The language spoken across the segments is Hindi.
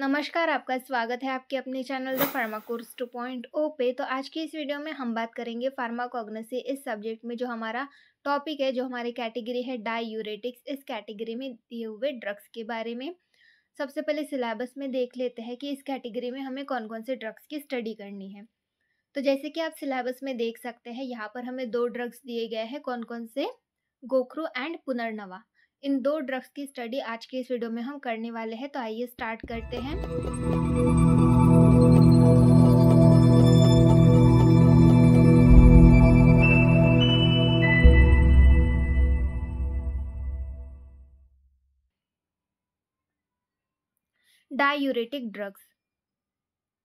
नमस्कार, आपका स्वागत है आपके अपने चैनल द फार्मा कोर्स 2.0 पे। तो आज की इस वीडियो में हम बात करेंगे फार्माकोग्नोसी इस सब्जेक्ट में जो हमारा टॉपिक है, जो हमारी कैटेगरी है डायूरेटिक्स। इस कैटेगरी में दिए हुए ड्रग्स के बारे में सबसे पहले सिलेबस में देख लेते हैं कि इस कैटेगरी में हमें कौन कौन से ड्रग्स की स्टडी करनी है। तो जैसे कि आप सिलेबस में देख सकते हैं, यहाँ पर हमें 2 ड्रग्स दिए गए हैं, कौन कौन से, गोखरू एंड पुनर्नवा। इन 2 ड्रग्स की स्टडी आज के इस वीडियो में हम करने वाले हैं। तो आइए स्टार्ट करते हैं। Diuretic drugs.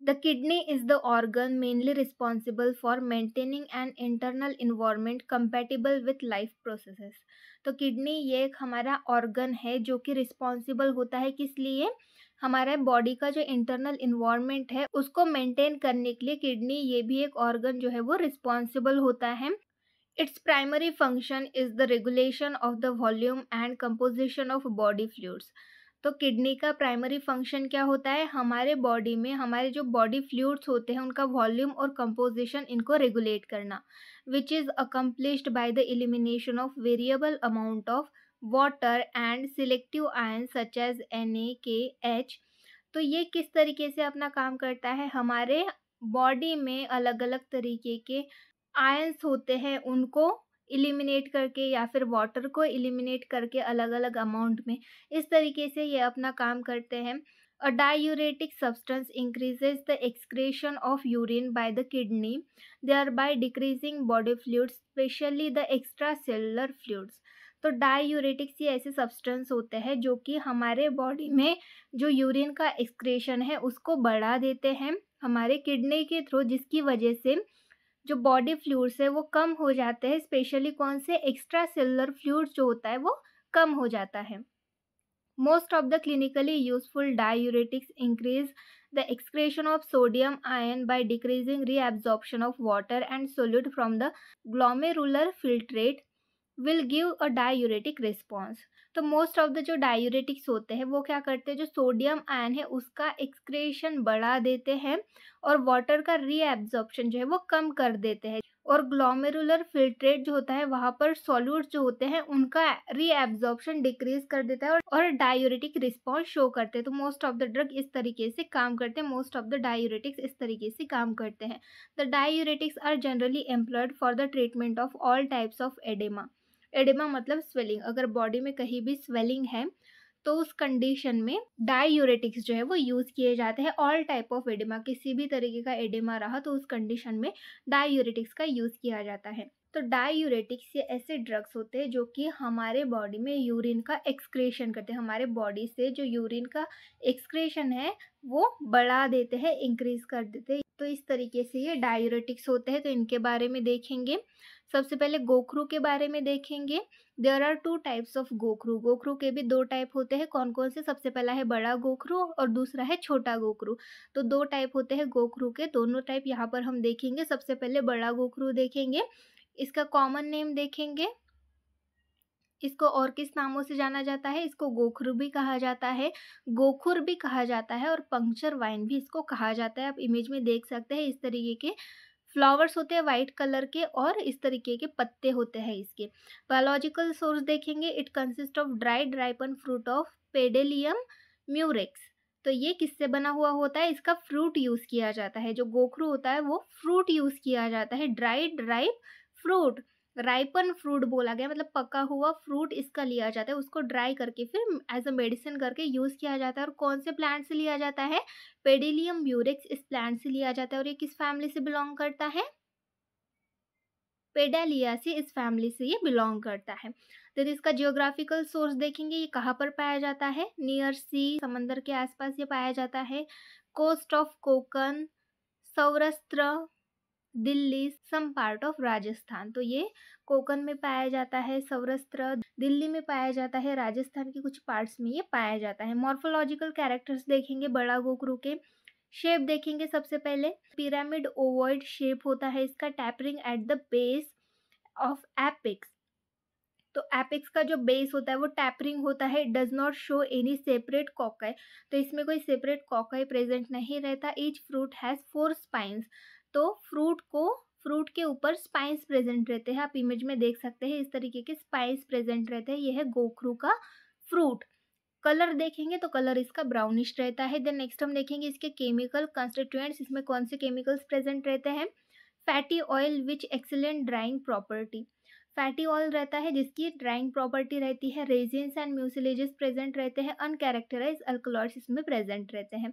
The kidney is the organ mainly responsible for maintaining an internal environment compatible with life processes. तो किडनी ये एक हमारा ऑर्गन है जो कि रिस्पॉन्सिबल होता है किस लिए, हमारे बॉडी का जो इंटरनल इन्वायरमेंट है उसको मेंटेन करने के लिए किडनी ये भी एक ऑर्गन जो है वो रिस्पॉन्सिबल होता है। Its primary function is the regulation of the volume and composition of body fluids. तो किडनी का प्राइमरी फंक्शन क्या होता है, हमारे बॉडी में हमारे जो बॉडी फ्लूइड्स होते हैं उनका वॉल्यूम और कंपोजिशन इनको रेगुलेट करना, which is accomplished by the elimination of variable amount of water and selective ion such as NaKH। तो ये किस तरीके से अपना काम करता है, हमारे बॉडी में अलग अलग तरीके के आयंस होते हैं उनको एलिमिनेट करके या फिर वाटर को एलिमिनेट करके अलग अलग अमाउंट में, इस तरीके से ये अपना काम करते हैं। A diuretic substance increases the excretion of urine by the kidney, they are by decreasing body fluids specially the extracellular fluids. तो डायूरेटिक्स ये ऐसे सब्सटेंस होते हैं जो कि हमारे बॉडी में जो यूरिन का एक्सक्रेशन है उसको बढ़ा देते हैं हमारे किडनी के थ्रू, जिसकी वजह से जो बॉडी फ्लूइड्स है वो कम हो जाते हैं, स्पेशली कौन से, एक्स्ट्रा सेलुलर फ्लूइड्स जो होता है वो कम हो जाता है। Most of the clinically useful diuretics increase the excretion of sodium ion by decreasing reabsorption of water and solute from the glomerular filtrate will give a diuretic response. तो मोस्ट ऑफ द जो डायूरेटिक्स होते हैं वो क्या करते हैं, जो सोडियम आयन है उसका एक्सक्रेशन बढ़ा देते हैं और वाटर का रीएब्जॉर्प्शन जो है वो कम कर देते हैं, और ग्लोमेरुलर फिल्ट्रेट जो होता है वहाँ पर सॉल्यूट्स जो होते हैं उनका रीएब्जॉर्प्शन डिक्रीज कर देता है और डायूरेटिक रिस्पॉन्स शो करते हैं। तो मोस्ट ऑफ द ड्रग इस तरीके से काम करते हैं, मोस्ट ऑफ द डायूरेटिक्स इस तरीके से काम करते हैं। The diuretics are generally employed for the treatment of all types of edema. Edema मतलब स्वेलिंग, अगर बॉडी में कहीं भी स्वेलिंग है तो उस कंडीशन में डायूरेटिक्स जो है वो यूज़ किए जाते हैं। ऑल टाइप ऑफ एडेमा, किसी भी तरीके का एडेमा रहा तो उस कंडीशन में डायूरेटिक्स का यूज़ किया जाता है। तो डायूरेटिक्स ये ऐसे ड्रग्स होते हैं जो कि हमारे बॉडी में यूरिन का एक्सक्रेशन करते हैं, हमारे बॉडी से जो यूरिन का एक्सक्रेशन है वो बढ़ा देते हैं, इंक्रीज कर देते हैं। तो इस तरीके से ये डायूरेटिक्स होते हैं। तो इनके बारे में देखेंगे। सबसे पहले गोखरू के बारे में देखेंगे। देयर आर 2 टाइप्स ऑफ गोखरू। गोखरू के भी 2 टाइप होते हैं, कौन कौन से, सबसे पहला है बड़ा गोखरू और दूसरा है छोटा गोखरू। तो 2 टाइप होते हैं गोखरू के, दोनों टाइप यहाँ पर हम देखेंगे। सबसे पहले बड़ा गोखरू देखेंगे, इसका कॉमन नेम देखेंगे। इसको और किस नामों से जाना जाता है, इसको गोखरू भी कहा जाता है, गोखुर भी कहा जाता है और पंक्चर वाइन भी इसको कहा जाता है। आप इमेज में देख सकते हैं, इस तरीके के फ्लावर्स होते हैं वाइट कलर के और इस तरीके के पत्ते होते हैं इसके। बायोलॉजिकल सोर्स देखेंगे, it consist of dried ripen fruit of pedalium murex. तो ये किससे बना हुआ होता है, इसका फ्रूट यूज किया जाता है। जो गोखरू होता है वो फ्रूट यूज किया जाता है, dried ripe fruit, ripen fruit बोला गया मतलब पका हुआ फ्रूट इसका लिया जाता है, उसको ड्राई करके फिर एज अ मेडिसिन करके यूज किया जाता है। और कौन से प्लांट से लिया जाता है, पेडिलियम म्यूरेक्स इस प्लांट से लिया जाता है। और ये किस फैमिली से बिलोंग करता है, पेडालियासी इस फैमिली से ये बिलोंग करता है। तो इसका जियोग्राफिकल सोर्स देखेंगे, ये कहाँ पर पाया जाता है, नियर सी, समंदर के आसपास ये पाया जाता है। Coast of Konkan, Saurashtra, Delhi, some part of Rajasthan. तो ये कोकन में पाया जाता है, सौराष्ट्र, दिल्ली में पाया जाता है, राजस्थान के कुछ पार्ट्स में ये पाया जाता है। मॉर्फोलॉजिकल कैरेक्टर्स देखेंगे बड़ा गोखरू के। शेप देखेंगे, सबसे पहले पिरामिड ओवॉइड शेप होता है इसका, tapering at the base of apex. तो एपेक्स का जो बेस होता है वो टैपरिंग होता है, does not show any separate cocci. तो इसमें कोई सेपरेट कॉकाई प्रेजेंट नहीं रहता। Each fruit has 4 spines. तो फ्रूट के ऊपर स्पाइन्स प्रेजेंट रहते हैं। आप इमेज में देख सकते हैं इस तरीके के स्पाइन्स प्रेजेंट रहते हैं। यह है गोखरू का फ्रूट। कलर देखेंगे तो कलर इसका ब्राउनिश रहता है। देन नेक्स्ट हम देखेंगे इसके केमिकल कंस्टिट्यूएंट्स, इसमें कौन से केमिकल्स प्रेजेंट रहते हैं। Fatty oil which excellent drawing property. Fatty oil रहता है जिसकी ड्राइंग प्रॉपर्टी रहती है। रेजिन्स एंड म्यूसिलेजेस प्रेजेंट रहते हैं। अनकैरेक्टराइज अल्कलॉइड्स इसमें प्रेजेंट रहते हैं।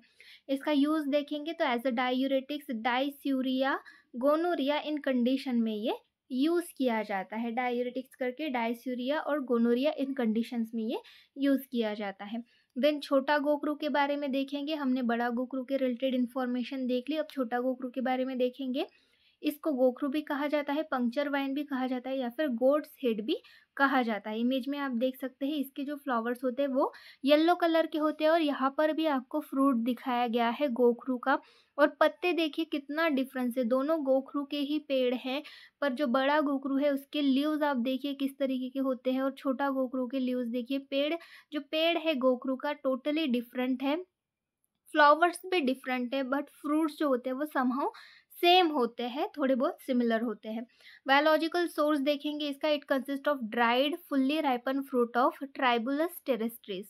इसका यूज देखेंगे तो as a diuretics, dysuria, gonorrhoea in condition में ये यूज किया जाता है। डायूरेटिक्स करके डाइस्यूरिया और गोनोरिया इन कंडीशंस में ये यूज किया जाता है। देन छोटा गोखरू के बारे में देखेंगे। हमने बड़ा गोखरू के रिलेटेड इन्फॉर्मेशन देख ली, अब छोटा गोखरू के बारे में देखेंगे। इसको गोखरू भी कहा जाता है, पंक्चर वाइन भी कहा जाता है, या फिर गोड्स हेड भी कहा जाता है। इमेज में आप देख सकते हैं इसके जो फ्लावर्स होते हैं वो येलो कलर के होते हैं, और यहाँ पर भी आपको फ्रूट दिखाया गया है गोखरू का। और पत्ते देखिए कितना डिफरेंस है, दोनों गोखरू के ही पेड़ हैं, पर जो बड़ा गोखरू है उसके लीव्स आप देखिए किस तरीके के होते हैं, और छोटा गोखरू के लीव्स देखिए। जो पेड़ है गोखरू का टोटली डिफरेंट है। फ्लावर्स भी डिफरेंट है, बट फ्रूट्स जो होते हैं वो समहाउ सेम होते हैं, थोड़े बहुत सिमिलर होते हैं। बायोलॉजिकल सोर्स देखेंगे इसका। It consist of dried fully ripen fruit of tribulus terrestris.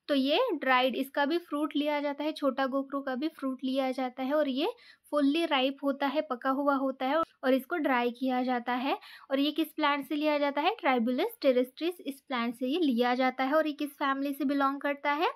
तो ये ड्राइड, इसका भी फ्रूट लिया जाता है, छोटा गोखरू का भी फ्रूट लिया जाता है, और ये फुल्ली राइप होता है, पका हुआ होता है, और इसको ड्राई किया जाता है। और ये किस प्लांट से लिया जाता है, ट्राइबुलस टेरेस्ट्रीज, इस प्लांट से ये लिया जाता है। और ये किस फैमिली से बिलोंग करता है,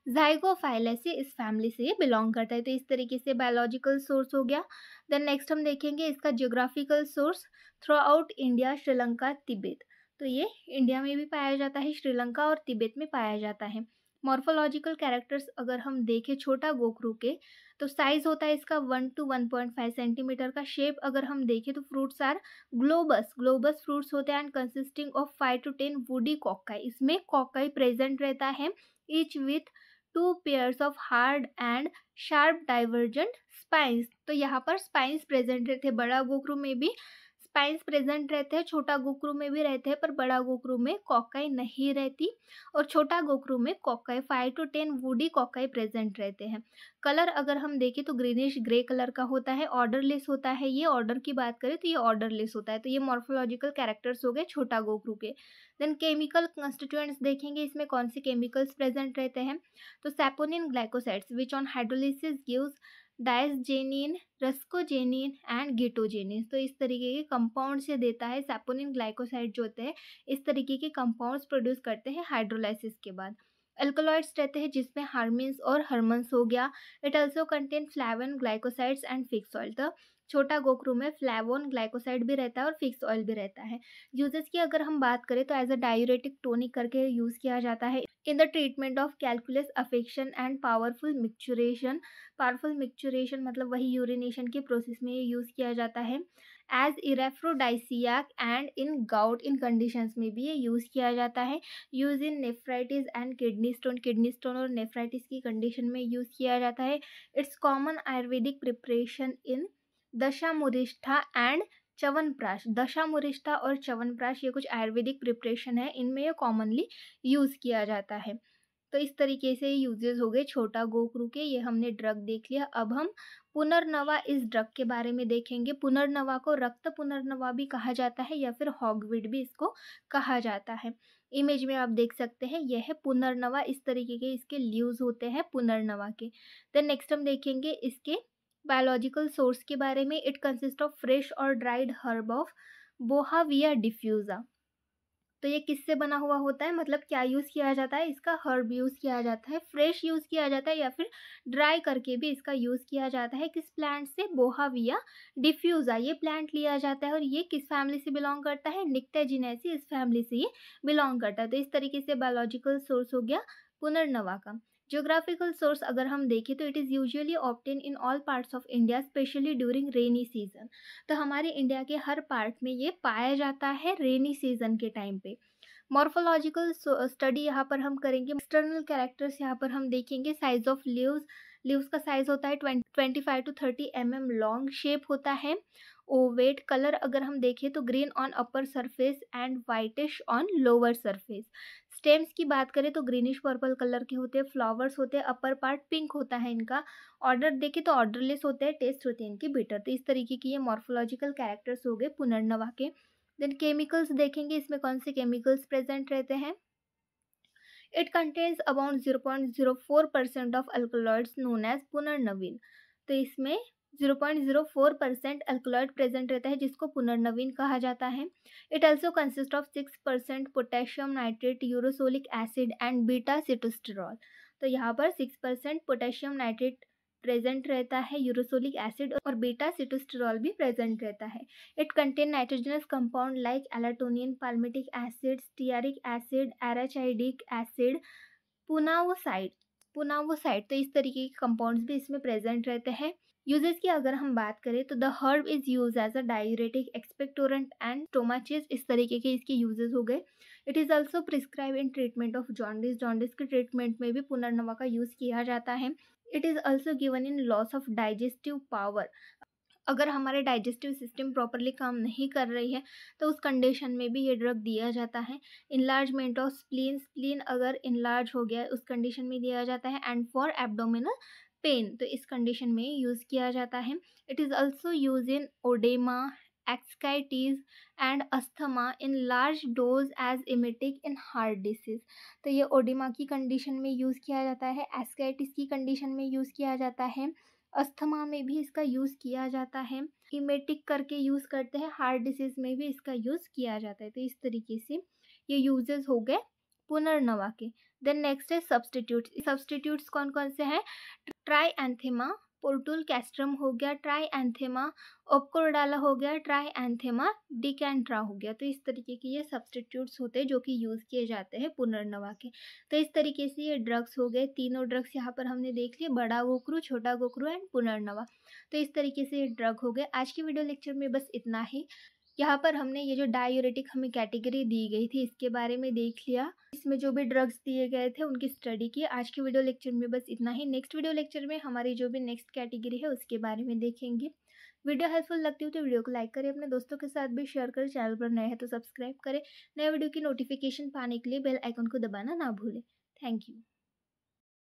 ज़ाइगोफाइलेसी, इस फैमिली से ये बिलोंग करता है। तो इस तरीके से बायोलॉजिकल सोर्स हो गया। देन नेक्स्ट हम देखेंगे इसका geographical source. Through out India, Sri Lanka, Tibet. तो ये इंडिया में भी पाया जाता है, श्रीलंका और तिब्बत में पाया जाता है। मॉर्फोलॉजिकल कैरेक्टर्स अगर हम देखें छोटा गोखरू के, तो साइज होता है इसका 1 to 1.5 सेंटीमीटर का। शेप अगर हम देखें तो fruits are globose, globose fruits होते हैं, and consisting of 5 to 10 woody cocci. इसमें कॉकाई प्रेजेंट रहता है, each with 2 pairs of hard and sharp divergent spines. तो यहाँ पर स्पाइन्स प्रेजेंट रहते हैं। बड़ा गोखरू में भी स्पाइन्स प्रेजेंट रहते हैं, छोटा गोखरू में भी रहते हैं, पर बड़ा गोखरू में कॉकाई नहीं रहती, और छोटा गोखरू में कॉकाई 5 to 10 वुडी कॉकाई प्रेजेंट रहते हैं। कलर अगर हम देखें तो ग्रीनिश ग्रे कलर का होता है, ऑर्डरलेस होता है। ये ऑर्डर की बात करें तो ये ऑर्डरलेस होता है। तो ये मॉर्फोलॉजिकल कैरेक्टर्स हो गए छोटा गोखरू के। देन केमिकल कंस्टिट्यूएंट्स देखेंगे, इसमें कौन से केमिकल्स प्रेजेंट रहते हैं। तो saponin glycosides which on hydrolysis gives diosgenin, ruscogenin and gitogenin. तो इस तरीके के कंपाउंड से देता है। सैपोनिन ग्लाइकोसाइड जो होते हैं इस तरीके के कंपाउंड्स प्रोड्यूस करते हैं हाइड्रोलाइसिस के बाद। अल्कलॉइड्स रहते हैं जिसमें हार्मिन्स और हर्मन्स हो गया। It also contain flavone glycosides and fix oil. तो छोटा गोखरू में फ्लैवोन ग्लाइकोसाइड भी रहता है और फिक्स ऑयल भी रहता है। यूजेस की अगर हम बात करें तो एज अ डायूरेटिक टोनिक करके यूज़ किया जाता है in the treatment of calculus affection and powerful micturition. Powerful micturition मतलब वही यूरिनेशन के प्रोसेस में ये यूज़ किया जाता है। As aphrodisiac and in gout in conditions में भी ये यूज़ किया जाता है। Use in nephritis and kidney stone और नेफ्राइटिस की कंडीशन में यूज़ किया जाता है। It's common Ayurvedic preparation in Dashamularishta and Chyawanprash. Dashamularishta और च्यवनप्राश ये कुछ आयुर्वेदिक प्रिपरेशन है, इनमें ये कॉमनली यूज़ किया जाता है। तो इस तरीके से यूजेस हो गए छोटा गोखरू के। ये हमने ड्रग देख लिया। अब हम पुनर्नवा इस ड्रग के बारे में देखेंगे। पुनर्नवा को रक्त पुनर्नवा भी कहा जाता है, या फिर हॉगवीड भी इसको कहा जाता है। इमेज में आप देख सकते हैं यह है पुनर्नवा, इस तरीके के इसके लीव्स होते हैं पुनर्नवा के। देन नेक्स्ट हम देखेंगे इसके बायोलॉजिकल सोर्स के बारे में। इट कंसिस्ट ऑफ फ्रेश और ड्राइड हर्ब ऑफ बोहाविया डिफ्यूजा। तो ये किससे बना हुआ होता है, मतलब क्या यूज़ किया जाता है, इसका हर्ब यूज़ किया जाता है, फ्रेश यूज़ किया जाता है, या फिर ड्राई करके भी इसका यूज़ किया जाता है। किस प्लांट से, बोहाविया डिफ्यूज़ा ये प्लांट लिया जाता है। और ये किस फैमिली से बिलोंग करता है, निक्टेजिनेसी, इस फैमिली से ये बिलोंग करता है। तो इस तरीके से बायोलॉजिकल सोर्स हो गया पुनर्नवा का। ज्योग्राफिकल सोर्स अगर हम देखें तो it is usually obtain in all parts of India specially during rainy season. तो हमारे इंडिया के हर पार्ट में ये पाया जाता है रेनी सीजन के टाइम पे। मॉर्फोलॉजिकल स्टडी यहाँ पर हम करेंगे। एक्सटर्नल कैरेक्टर्स यहाँ पर हम देखेंगे। साइज ऑफ लीव्स, लीव्स का साइज होता है 25 to 30 mm लॉन्ग। शेप होता है ओवेट कलर अगर हम देखें तो green on upper surface and whitish on lower surface. Stems की बात करें तो ग्रीनिश पर्पल कलर के होते हैं, फ्लावर्स होते हैं, अपर पार्ट पिंक होता है इनका। ऑर्डर देखें तो ऑर्डरलेस होते हैं, टेस्ट होते हैं इनके बिटर। तो इस तरीके की ये मॉर्फोलॉजिकल कैरेक्टर्स हो गए पुनर्नवा के। देन केमिकल्स देखेंगे, इसमें कौन से केमिकल्स प्रेजेंट रहते हैं। It contains about 0.04% of alkaloids known as punarnavine. तो इसमें 0.04% अल्कलॉइड प्रेजेंट रहता है जिसको पुनर्नवीन कहा जाता है। It also consist of 6% potassium nitrate, ursolic acid and beta sitosterol. तो यहाँ पर 6% पोटेशियम नाइट्रेट प्रेजेंट रहता है, यूरोसोलिक एसिड और बीटा सिटोस्टेरॉल भी प्रेजेंट रहता है। It contain nitrogenous compound like allantoin, palmitic acid, stearic acid, arachidic acid, punarnavoside punarnavoside. तो इस तरीके के कंपाउंड्स भी इसमें प्रेजेंट रहते हैं। यूजेस की अगर हम बात करें तो the herb is use as a diuretic, expectorant and stomachic. इस तरीके के इसके यूजेस हो गए। It is also prescribe in treatment of jaundice. Jaundice के ट्रीटमेंट में भी पुनर्नवा का यूज किया जाता है। It is also given in loss of digestive power. अगर हमारे डाइजेस्टिव सिस्टम प्रॉपरली काम नहीं कर रही है तो उस कंडीशन में भी ये ड्रग दिया जाता है। इनलार्जमेंट ऑफ स्प्लीन, स्प्लीन अगर इनलार्ज हो गया है उस कंडीशन में दिया जाता है। एंड फॉर एब्डोमिनल पेन, तो इस कंडीशन में यूज़ किया जाता है। It is also use in oedema, ascites and asthma in large dose as emetic in heart disease. तो ये ओडेमा की कंडीशन में यूज़ किया जाता है, एस्काइटिस की कंडीशन में यूज़ किया जाता है, अस्थमा में भी इसका यूज़ किया जाता है, इमेटिक करके यूज़ करते हैं, हार्ट डिसीज में भी इसका यूज़ किया जाता है। तो इस तरीके से ये यूजेस हो गए पुनर्नवा के। देन नेक्स्ट है सब्सटीट्यूट्स। सब्सटीट्यूट्स कौन कौन से हैं। ट्राई एंथेमा, पोर्टुल कैस्ट्रम हो गया, ट्राई एंथेमा ओपकोरडाला हो गया, ट्राई एंथेमा डिकैंट्रा हो गया। तो इस तरीके के ये सब्सटीट्यूट्स होते हैं जो कि यूज़ किए जाते हैं पुनर्नवा के। तो इस तरीके से ये ड्रग्स हो गए, तीनों ड्रग्स यहाँ पर हमने देख लिए, बड़ा गोखरू, छोटा गोखरू एंड पुनर्नवा। तो इस तरीके से ये ड्रग हो गए। आज के वीडियो लेक्चर में बस इतना ही। यहाँ पर हमने ये जो डायूरेटिक हमें कैटेगरी दी गई थी इसके बारे में देख लिया, इसमें जो भी ड्रग्स दिए गए थे उनकी स्टडी की। आज के वीडियो लेक्चर में बस इतना ही। नेक्स्ट वीडियो लेक्चर में हमारी जो भी नेक्स्ट कैटेगरी है उसके बारे में देखेंगे। वीडियो हेल्पफुल लगती हो तो वीडियो को लाइक करें, अपने दोस्तों के साथ भी शेयर करें, चैनल पर नए हैं तो सब्सक्राइब करें। नए वीडियो की नोटिफिकेशन पाने के लिए बेल आइकन को दबाना ना भूलें। Thank you.